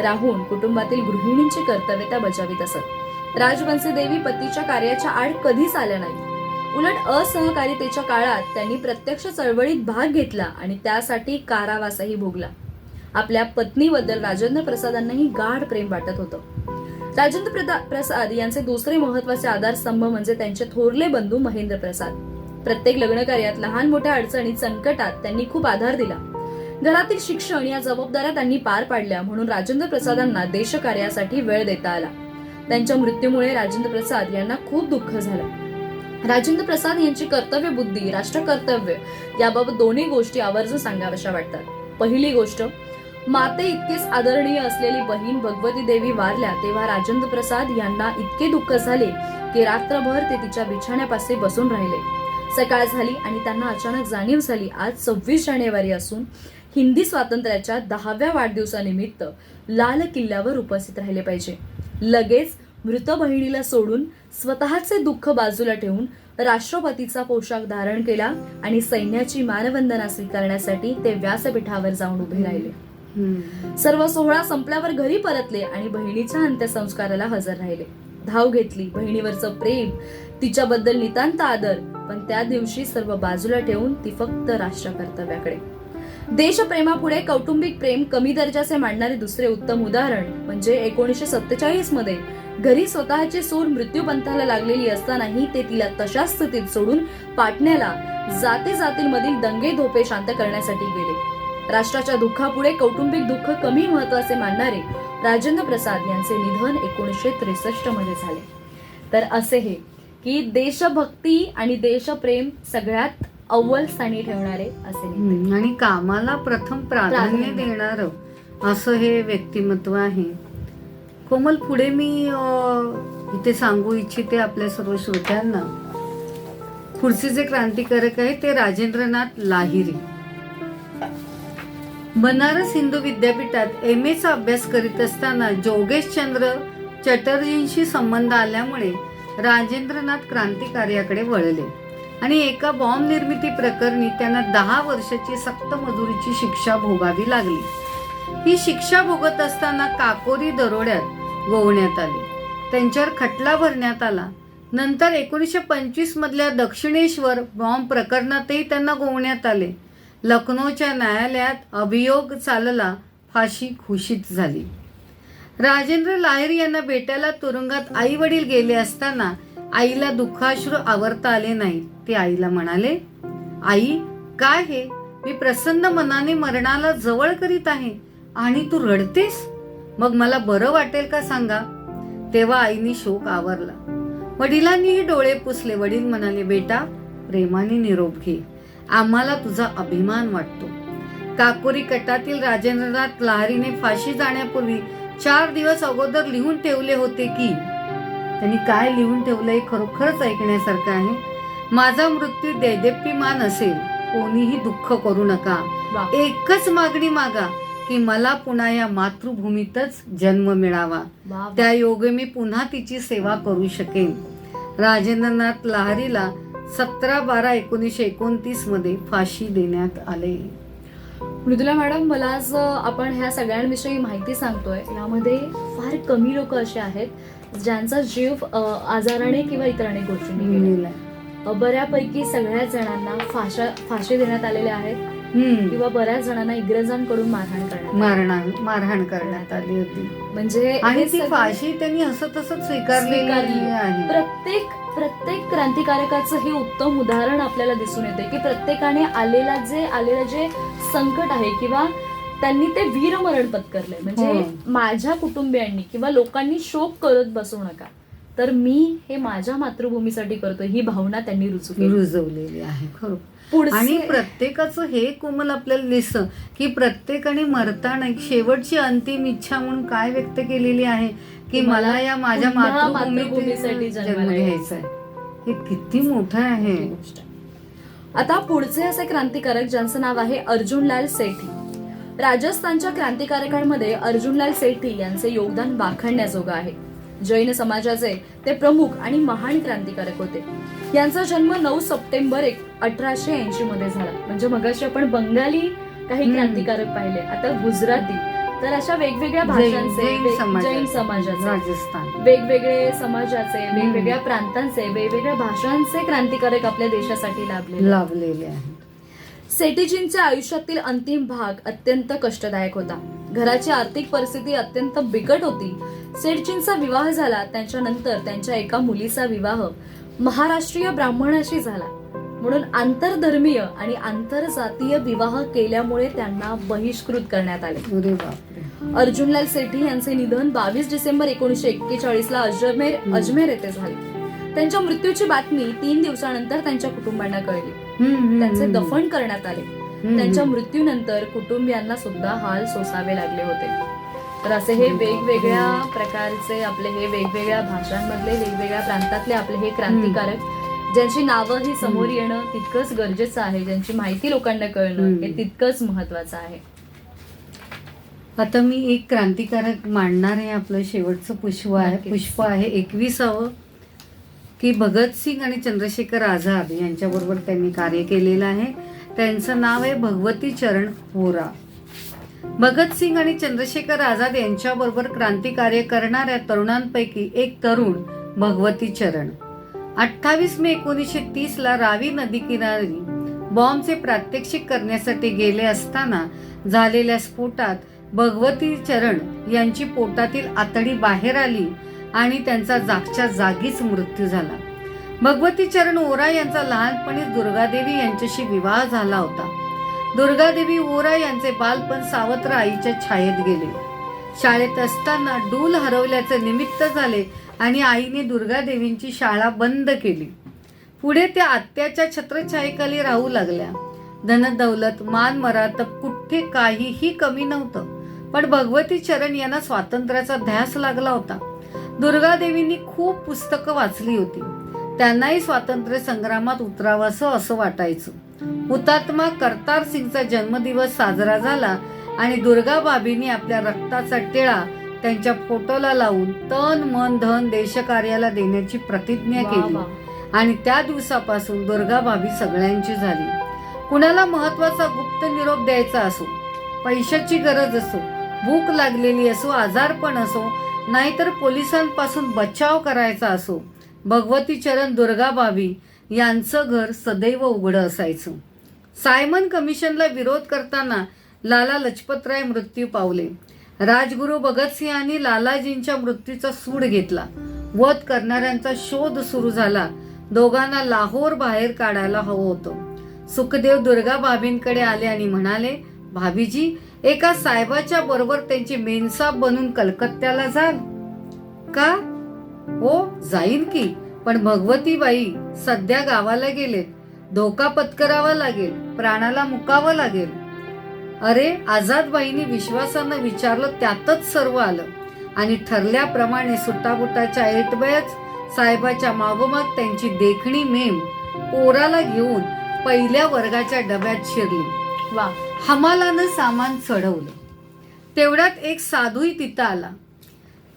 राहून कुटुंबातील गृहिणींची कर्तव्य त्या बजावित असत. राजबंसी देवी पतीच्या कार्याच्या आड कधीच आल्या नाही. उलट असहकारितेच्या काळात त्यांनी प्रत्यक्ष चळवळीत भाग घेतला आणि त्यासाठी कारावासही भोगला. आपल्या पत्नीबद्दल राजेंद्र प्रसादांनाही गाढ प्रेम वाटत होतं. राजेंद्र प्रसाद यांचे दुसरे महत्वाचे आधारस्तंभ म्हणजे त्यांचे थोरले बंधू महेंद्र प्रसाद. प्रत्येक लग्न कार्यात लहान मोठ्या अडचणी संकटात त्यांनी खूप आधार दिला. घरातील शिक्षण या जबाबदाऱ्या त्यांनी पार पाडल्या म्हणून राजेंद्र प्रसादांना देशकार्यासाठी वेळ देता आला. त्यांच्या मृत्यूमुळे राजेंद्र प्रसाद यांना खूप दुःख झालं. राजेंद्र प्रसाद यांची कर्तव्य बुद्धी, राष्ट्रकर्तव्य याबाबत दोन्ही गोष्टी आवर्जून सांगाव्याशा वाटतात. पहिली गोष्ट, माते इतकेच आदरणीय असलेली बहीण भगवती देवी वारल्या तेव्हा राजेंद्र प्रसाद यांना इतके दुःख झाले की रात्रभर ते तिच्या बिछाण्यापाशी बसून राहिले. सकाळ झाली आणि त्यांना अचानक जाणीव झाली आज 26 जानेवारी असून हिंदी स्वातंत्र्याच्या 10व्या वाढदिवसानिमित्त लाल किल्ल्यावर उपस्थित राहिले पाहिजे. लगेच मृत बहिणीला सोडून स्वतःचे दुःख बाजूला ठेवून राष्ट्रपतीचा पोशाख धारण केला आणि सैन्याची मानवंदना स्वीकारण्यासाठी ते व्यासपीठावर जाऊन उभे राहिले. सर्व सोहळा संपल्यावर घरी परतले आणि बहिणीच्या अंत्यसंस्काराला हजर राहिले. धाव घेतली बहिणीवरचं प्रेम, तिच्याबद्दल नितांत आदर, पण त्या दिवशी सर्व बाजूला ठेवून ती फक्त राष्ट्रकर्तव्याकडे. देशप्रेमापुढे कौटुंबिक प्रेम कमी दर्जाचे मांडणारे दुसरे उत्तम उदाहरण म्हणजे 1947 मध्ये घरी स्वतःची सूर मृत्यूपंथाला लागलेली असतानाही ते तिला तशाच स्थितीत सोडून पाटण्याला जातींमधील दंगे धोपे शांत करण्यासाठी गेले. राष्ट्राच्या दुःखापुढे कौटुंबिक दुःख कमी महत्वाचे मानणारे राजेंद्र प्रसाद यांचे निधन 1963 मध्ये झाले. तर असे हे की देशभक्ती आणि देशप्रेम सगळ्यात अव्वल स्थानी ठेवणारे असे नेते. आणि कामाला प्रथम प्राधान्य देणारं असं हे व्यक्तिमत्व आहे. कोमल, पुढे मी इथे सांगू इच्छिते आपल्या सर्व श्रोत्यांना, पुढचे जे क्रांतिकारक आहे ते राजेंद्रनाथ लाहिरी. बनारस हिंदू विद्यापीठात MA चा अभ्यास करीत असताना जोगेशचंद्र चटर्जींशी संबंध आल्यामुळे राजेंद्रनाथ क्रांतिकार्याकडे वळले आणि एका बॉम्ब निर्मिती प्रकरणी त्यांना 10 वर्षाची सक्त मजुरीची शिक्षा भोगावी लागली. ही शिक्षा भोगत असताना काकोरी दरोड्यात गोवण्यात आले. त्यांच्यावर खटला भरण्यात आला. नंतर 1925 मधल्या दक्षिणेश्वर बॉम्ब प्रकरणातही त्यांना गोवण्यात आले. लखनौच्या न्यायालयात अभियोग चालला, फाशी घोषित झाली. राजेंद्र लाहिरी यांना भेटायला तुरुंगात आई वडील गेले असताना आईला दुःखाश्रू आवरता आले नाही. ते आईला म्हणाले, आई, काय हे, मी प्रसन्न मनाने मरणाला जवळ करीत आहे आणि तू रडतेस, मग मला बरं वाटेल का सांगा. तेव्हा आईनी शोक आवरला. वडिलांनीही डोळे पुसले. वडील म्हणाले, बेटा, प्रेमाने निरोप घे, आम्हाला तुझा अभिमान वाटतो. काकोरी कटातील राजेंद्रनाथ लाहिरीने फाशी जाण्यापूर्वी 4 दिवस अगोदर लिहून ठेवले होते की, त्यांनी काय लिहून ठेवलंय खरोखरच ऐकण्यासारखं आहे. माझा मृत्यू दैदिप्यमान असेल, कोणीही दुःख करू नका. एकच मागणी मागा की मला पुन्हा या मातृभूमीतच जन्म मिळावा. त्या योगे मी पुन्हा तिची सेवा करू शकेन. राजेंद्रनाथ लाहिरीला 17/12/1929 मध्ये फाशी देण्यात आले. मृदुला मॅडम, मला आज आपण ह्या सगळ्यांविषयी माहिती सांगतोय, यामध्ये फार कमी लोक असे आहेत ज्यांचा जीव आजाराने किंवा इतर अनेक गोष्टींनी गेलेला आहे. बऱ्यापैकी सगळ्याच जणांना फाशी देण्यात आलेल्या आहेत किंवा बऱ्याच जणांना इंग्रजांकडून मारहाण करण्यात आली होती. म्हणजे आणि ती फाशी त्यांनी असं तसंच स्वीकारलेली आहे. प्रत्येक क्रांतिकारकाचं हे उत्तम उदाहरण आपल्याला दिसून येते की प्रत्येकाने आलेलं जे संकट आहे किंवा त्यांनी ते वीरमरण पत्करलंय. म्हणजे माझ्या कुटुंबियांनी किंवा लोकांनी शोक करत बसू नका, तर मी हे माझ्या मातृभूमीसाठी करतोय, ही भावना त्यांनी रुजवलेली आहे. खरोखर. आणि प्रत्येकाचं हे कोमल आपल्याला दिसतं की प्रत्येकाने मरताना शेवटची अंतिम इच्छा म्हणून काय व्यक्त केलेली आहे की मला या माझ्या मातृभूमीसाठी जन्म घ्यायचा आहे. हे किती मोठं आहे. आता पुढचे असे क्रांतिकारक ज्यांचं नाव आहे अर्जुनलाल सेठी. राजस्थानच्या क्रांतिकारकांमध्ये अर्जुनलाल सेठी यांचे योगदान वाखाणण्याजोगं आहे. जैन समाजाचे ते प्रमुख आणि महान क्रांतिकारक होते. यांचा जन्म 9 सप्टेंबर 1880 मध्ये झाला. म्हणजे मगाशी आपण बंगाली काही क्रांतिकारक पाहिले, आता गुजराती. तर अशा वेगवेगळ्या भाषांचे, जैन समाजाचे, राजस्थान, वेगवेगळे समाजाचे, वेगवेगळ्या प्रांतांचे, वेगवेगळ्या भाषांचे क्रांतिकारक आपल्या देशासाठी लाभलेले आहेत. सेठीजींच्या आयुष्यातील अंतिम भाग अत्यंत कष्टदायक होता. घराची आर्थिक परिस्थिती अत्यंत बिकट होती. सेठजींचा विवाह झाला, त्याच्यानंतर त्यांच्या एका मुलीचा विवाह महाराष्ट्रीय ब्राह्मणाशी झाला. म्हणून आंतरधर्मीय आणि आंतरजातीय विवाह केल्यामुळे त्यांना बहिष्कृत करण्यात आले. अर्जुनलाल सेठी यांचे निधन 22 डिसेंबर 1941 ला अजमेर येथे झाले. त्यांच्या मृत्यूची बातमी 3 दिवसानंतर त्यांच्या कुटुंबांना कळली. त्यांचे दफन करण्यात आले. त्यांच्या मृत्यूनंतर कुटुंबियांना सुद्धा हाल सोसावे लागले होते. तर असे हे वेगवेगळ्या प्रकारचे आपले हे वेगवेगळ्या भाषांमधले वेगवेगळ्या प्रांतातले आपले हे क्रांतिकारक ज्यांची नावं ही समोर येणं तितकंच गरजेचं आहे, ज्यांची माहिती लोकांना कळणं हे तितकंच महत्वाचं आहे. आता मी एक क्रांतिकारक मांडणार आहे. आपलं शेवटचं नक्कीच. पुष्प आहे 21वं, की भगतसिंग आणि चंद्रशेखर आझाद यांच्याबरोबर त्यांनी कार्य केलेलं आहे. त्यांचं नाव आहे भगवती चरण वोरा. भगतसिंग आणि चंद्रशेखर आझाद यांच्याबरोबर क्रांतिकार्य करणाऱ्या तरुणांपैकी एक तरुण भगवती चरण 28 मे 1930 रावी नदी किनारी बॉम्बचे प्रात्यक्षिक करण्यासाठी गेले असताना झालेल्या स्फोटात भगवती चरण यांची पोटातील आतडी बाहेर आली आणि त्यांचा जागच्या जागीच मृत्यू झाला. भगवती चरण वोरा यांचा लहानपणीच दुर्गादेवी यांच्याशी विवाह झाला होता. दुर्गादेवी वोरा यांचे बालपण सावत्र आईच्या छायेत गेले. शाळेत असताना डूल हरवल्याचे निमित्त झाले आणि आईने दुर्गादेवींची शाळा बंद केली. पुढे त्या आत्याच्या छत्रछायेखाली राहू लागल्या. धनदौलत मान मरातब कुठे काहीही कमी नव्हतं, पण भगवती चरण यांना स्वातंत्र्याचा ध्यास लागला होता. दुर्गादेवींनी खूप पुस्तकं वाचली होती. त्यांनाही स्वातंत्र्य संग्रामात उतरावंसं असं वाटायचं. हुतात्मा करतार सिंगचा जन्मदिवस साजरा झाला आणि दुर्गाबाबींनी आपल्या रक्ताचा टिळा त्यांच्या फोटोला लावून तन मन धन देशकार्याला देण्याची प्रतिज्ञा केली. आणि त्या दिवसापासून दुर्गाबाबी सगळ्यांची झाली. कुणाला महत्वाचा गुप्त निरोप द्यायचा असो, पैशाची गरज असो, भूक लागलेली असो, आजारपण असो, नाहीतर पोलिसांपासून बचाव करायचा असो, भगवती चरण दुर्गाबाबी यांचं घर सदैव उघडं असायचं. सायमन कमिशनला विरोध करताना लाला लजपतराय मृत्यू पावले. राजगुरू भगतसिंहांनी लालाजींच्या मृत्यूचा सूड घेतला. वध करणाऱ्यांचा शोध सुरू झाला. दोघांना लाहोर बाहेर काढायला हवं होतं. सुखदेव दुर्गाबाबींकडे आले आणि म्हणाले, भाभीजी, एका साहेबाच्या बरोबर त्यांची मेनसाब बनून कलकत्त्याला जाल का? हो, जाईन की, पण भगवतीबाई सध्या गावाला गेलेत. धोका पत्करावा लागेल, प्राणाला मुकावं लागेल. अरे, आझादबाईंनी विश्वासानं विचारलं, त्यातच सर्व आलं आणि ठरल्याप्रमाणे सुटाबुटाच्या ऐटबयाच साहेबाच्या मागोमाग त्यांची देखणी मेम पोराला घेऊन पहिल्या वर्गाच्या डब्यात शिरली. वा. हमालानं सामान चढवलं. तेवढ्यात एक साधूही तिथं आला.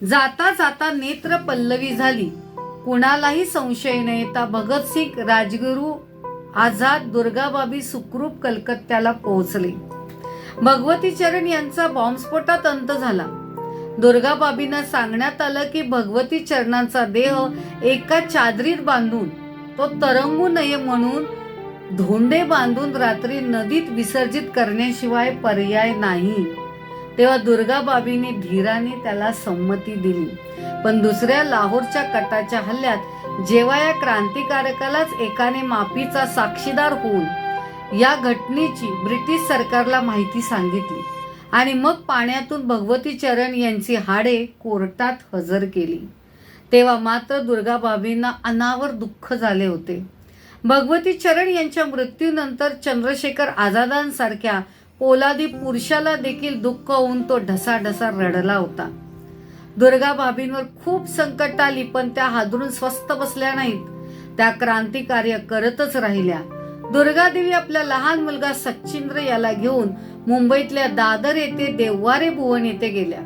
जाता जाता नेत्र पल्लवी झाली. कुणालाही संशय न येता भगतसिंग, राजगुरू आझाद, दुर्गाबाबी सुखरूप कलकत्त्याला पोहोचले. भगवती चरण यांचा बॉम्बस्फोटात अंत झाला. दुर्गाबाबींना सांगण्यात आलं की भगवती चरणांचा देह एका चादरीत बांधून तो तरंगू नये म्हणून धोंडे बांधून रात्री नदीत विसर्जित करण्याशिवाय पर्याय नाही. तेव्हा दुर्गाबाबींनी धीराने त्याला संमती दिली. पण दुसऱ्या लाहोरच्या कटाच्या हल्ल्यात जेव्हा या क्रांतिकारकालाच एकाने माफीचा साक्षीदार होऊन या घटनेची ब्रिटिश सरकारला माहिती सांगितली आणि मग पाण्यातून भगवती चरण यांची हाडे कोर्टात हजर केली, तेव्हा मात्र दुर्गाबाबींना अनावर दुःख झाले होते. भगवती चरण यांच्या मृत्यूनंतर चंद्रशेखर आझादांसारख्या पोलादी पुरुषाला देखील दुःख होऊन तो ढसाढसा रडला होता. दुर्गाबाबींवर खूप संकट आली, पण त्या हादरून स्वस्थ बसल्या नाहीत. त्या क्रांतिकार्य करतच राहिल्या. दुर्गादेवी आपला लहान मुलगा सच्चिंद्र याला घेऊन मुंबईतल्या दादर येथे देववारे भुवन येथे गेल्या.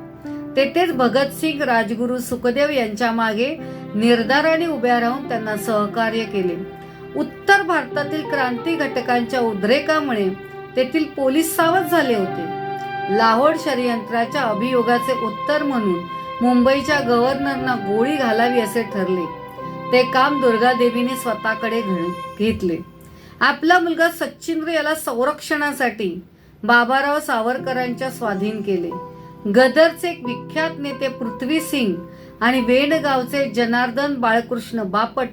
तेथेच भगतसिंग, राजगुरू, सुखदेव यांच्या मागे निर्धाराने उभ्या राहून त्यांना सहकार्य केले. उत्तर भारतातील क्रांती घटकांच्या उद्रेकामुळे तेथील पोलीस सावध झाले होते. लाहोर षडयंत्राच्या अभियोगाचे उत्तर म्हणून मुंबईच्या गव्हर्नरना गोळी घालावी असे ठरले. ते काम दुर्गादेवीने स्वतःकडे घेतले. आपला मुलगा सच्चिंद्र याला संरक्षणासाठी बाबाराव सावरकरांच्या स्वाधीन केले. गदरचे एक विख्यात नेते पृथ्वी सिंग आणि वेणगावचे जनार्दन बाळकृष्ण बापट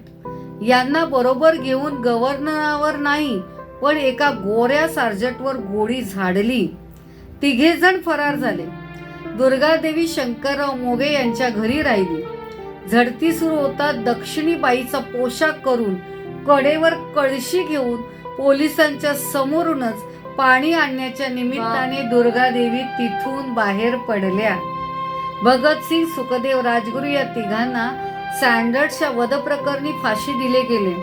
यांना बरोबर घेऊन गव्हर्नरावर नाही पण एका गोऱ्या सार्जंटवर गोळी झाडली. तिघे जण फरार झाले. दुर्गादेवी शंकरराव मोगे यांच्या घरी राहिली. झडती सुरू होतात दक्षिणीबाईचा पोशाख करून कडेवर कळशी घेऊन पोलिसांच्या समोरूनच पाणी आणण्याच्या निमित्ताने दुर्गादेवी तिथून बाहेर पडल्या. भगतसिंग, सुखदेव, राजगुरू या तिघांना सँडर्सच्या वध प्रकरणी फाशी दिले गेले.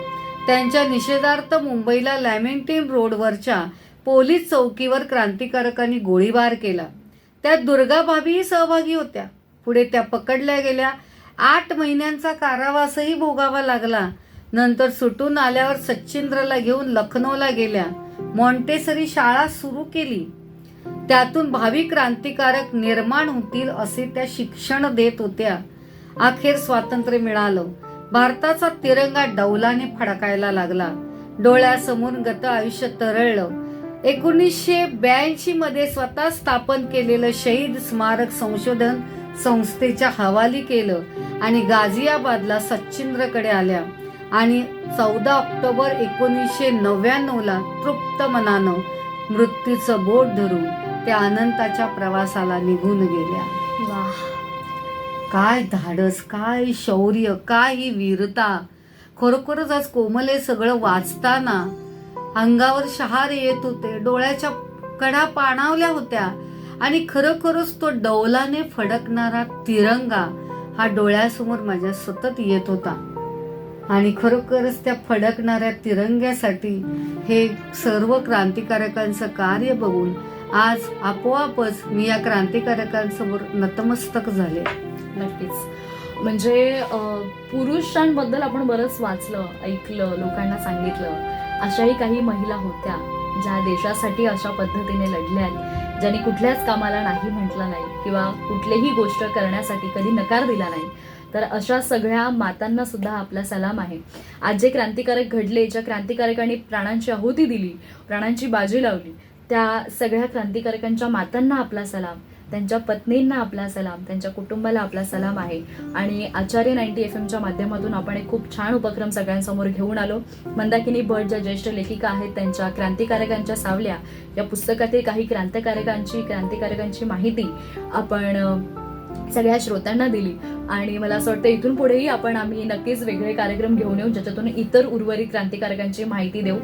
त्यांच्या निषेधार्थ मुंबईला लॅमेंटिन रोडवरच्या पोलीस चौकीवर क्रांतिकारकांनी गोळीबार केला. त्यात दुर्गा भाभीही सहभागी होत्या. पुढे त्या पकडल्या गेल्या. 8 महिन्यांचा कारावासही भोगावा लागला. नंतर सुटून आल्यावर सच्चिंद्रला घेऊन लखनौला गेल्या. मॉन्टेसरी शाळा सुरू केली. त्यातून भावी क्रांतिकारक निर्माण होतील असे त्या शिक्षण देत होत्या. अखेर स्वातंत्र्य मिळालं. भारताचा तिरंगा डौलाने फडकायला लागला. डोळ्यासमोर गत आयुष्य तरळलं. 1982 मध्ये स्वतः स्थापन केलेलं शहीद स्मारक संशोधन संस्थेच्या हवाली केलं आणि गाझियाबादला सच्चिंद्रकडे आल्या आणि 14 ऑक्टोबर 1999ला तृप्त मनानं मृत्यूचं बोट धरून त्या अनंताच्या प्रवासाला निघून गेल्या. वाह, काय धाडस, काय शौर्य, काय ही वीरता. खरोखरच आज कोमल हे सगळं वाचताना अंगावर शहारे येत होते. डोळ्याच्या कडा पाणावल्या होत्या आणि खरोखरच तो डौलाने फडकणारा तिरंगा हा डोळ्यासमोर माझ्या सतत येत होता. आणि खरोखरच त्या फडकणाऱ्या तिरंग्यासाठी हे सर्व क्रांतिकारकांचं कार्य बघून आज आपोआपच मी या क्रांतिकारकांसमोर नतमस्तक झाले. नक्कीच. म्हणजे पुरुषांबद्दल आपण बरंच वाचलं, ऐकलं, लोकांना सांगितलं. अशाही काही महिला होत्या ज्या देशासाठी अशा पद्धतीने लढल्या, ज्यांनी कुठल्याच कामाला नाही म्हटलं नाही किंवा कुठलीही गोष्ट करण्यासाठी कधी नकार दिला नाही. तर अशा सगळ्या मातांना सुद्धा आपला सलाम आहे. आज जे क्रांतिकारक घडले, ज्या क्रांतिकारकांनी प्राणांची आहुती दिली, प्राणांची बाजी लावली, त्या सगळ्या क्रांतिकारकांच्या मातांना आपला सलाम, त्यांच्या पत्नींना आपला सलाम, त्यांच्या कुटुंबाला आपला सलाम आहे. आणि आचार्य 90 FM माध्यमातून आपण एक खूप छान उपक्रम सगळ्यांसमोर घेऊन आलो. मंदाकिनी भट ज्या ज्येष्ठ लेखिका आहेत, त्यांच्या क्रांतिकारकांच्या सावल्या या पुस्तकातील काही क्रांतिकारकांची माहिती आपण सगळ्या श्रोत्यांना दिली. आणि मला असं वाटतं इथून पुढेही आम्ही नक्कीच वेगळे कार्यक्रम घेऊन येऊ, ज्याच्यातून इतर उर्वरित क्रांतिकारकांची माहिती देऊ.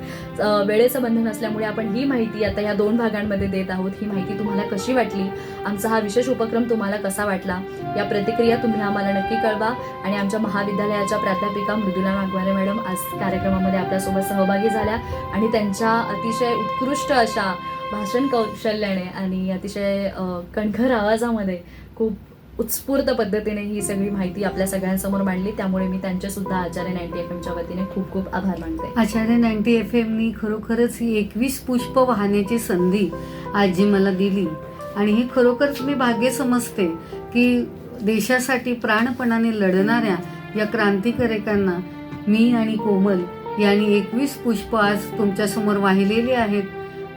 वेळेचं बंधन असल्यामुळे आपण ही माहिती आता या 2 भागांमध्ये देत आहोत. ही माहिती तुम्हाला कशी वाटली, आमचा हा विशेष उपक्रम तुम्हाला कसा वाटला, या प्रतिक्रिया तुम्ही आम्हाला नक्की कळवा. आणि आमच्या महाविद्यालयाच्या प्राध्यापिका मृदुला वाघमारे मॅडम आज कार्यक्रमामध्ये आपल्यासोबत सहभागी झाल्या आणि त्यांच्या अतिशय उत्कृष्ट अशा भाषण कौशल्याने आणि अतिशय कणखर आवाजामध्ये खूप उत्स्फूर्त पद्धतीने ही सगळी माहिती आपल्या सगळ्यांसमोर मांडली. त्यामुळे मी त्यांचे सुद्धा आचार्य 90 FM वतीने खूप खूप आभार मानते. आचार्य 90 FM खरोखरच ही 21 पुष्प वाहण्याची संधी आजी मला दिली आणि ही खरोखरच मी भाग्य समजते की देशासाठी प्राणपणाने लढणाऱ्या या क्रांतिकारकांना मी आणि कोमल यांनी 21 पुष्प आज तुमच्यासमोर वाहिलेली आहेत.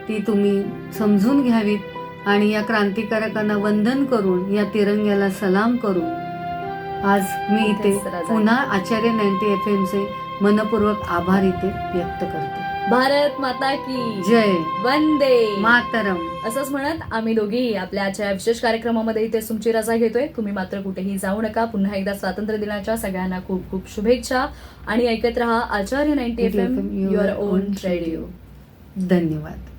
ती तुम्ही समजून घ्यावीत आणि या क्रांतिकारकांना वंदन करून, या तिरंग्याला सलाम करून आज मी इथे पुन्हा आचार्य 90 FMचे मनपूर्वक आभार इथे व्यक्त करते. भारत माता की जय, वंदे मातरम. असंच म्हणत आम्ही दोघेही आपल्या आजच्या विशेष कार्यक्रमामध्ये इथे तुमची रजा घेतोय. तुम्ही मात्र कुठेही जाऊ नका. पुन्हा एकदा स्वातंत्र्य दिनाच्या सगळ्यांना खूप खूप शुभेच्छा आणि ऐकत रहा आचार्य 90 FM, युअर ओन रेडिओ. धन्यवाद.